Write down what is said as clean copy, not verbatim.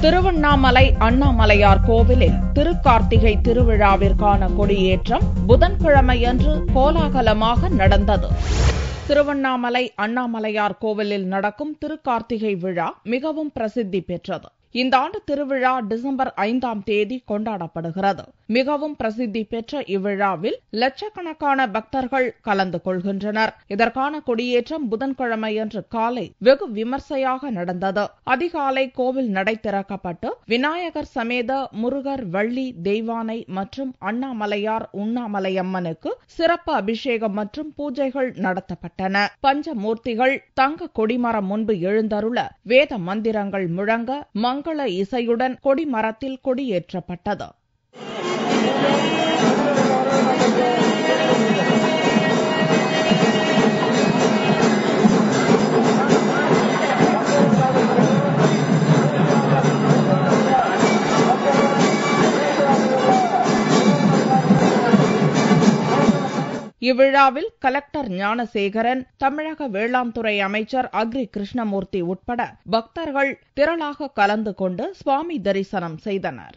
திருவண்ணாமலை அண்ணாமலையார் கோவிலில் திருக்கார்த்திகை திருவிழாவிற்கான கொடியேற்றம் புதன்கிழமையன்று கோலாகலமாக நடந்தது. திருவண்ணாமலை அண்ணாமலையார் கோவிலில் நடக்கும் திருக்கார்த்திகை விழா மிகவும் பிரசித்தி பெற்றது. இந்த ஆண்டு திருவிழா டிசம்பர் 5ஆம் தேதி கொண்டாடப்படுகிறது. மிகவும் பிரசித்தி பெற்ற இவ்விழாவில் லட்சக்கணக்கான பக்தர்கள் கலந்து கொள்கின்றனர். இதற்கான கொடியேற்றம் புதன்கிழமையன்று காலை வெகு விமர்சையாக நடந்தது. அதிகாலை கோவில் நடை திறக்கப்பட்டு விநாயகர் சமேத முருகர், வள்ளி, தெய்வானை மற்றும் அண்ணாமலையார், உண்ணாமலையம்மனுக்கு சிறப்பு அபிஷேகம் மற்றும் பூஜைகள் நடத்தப்பட்டன. பஞ்சமூர்த்திகள் தங்க கொடிமரம் முன்பு எழுந்தருள வேத மந்திரங்கள் முழங்க மங்கள இசையுடன் கொடிமரத்தில் கொடியேற்றப்பட்டது. இவ்விழாவில் கலெக்டர் ஞானசேகரன், தமிழக வேளாண் துறை அமைச்சர் அக்ரி கிருஷ்ணமூர்த்தி உட்பட பக்தர்கள் திரளாக கலந்து கொண்டு சுவாமி தரிசனம் செய்தனர்.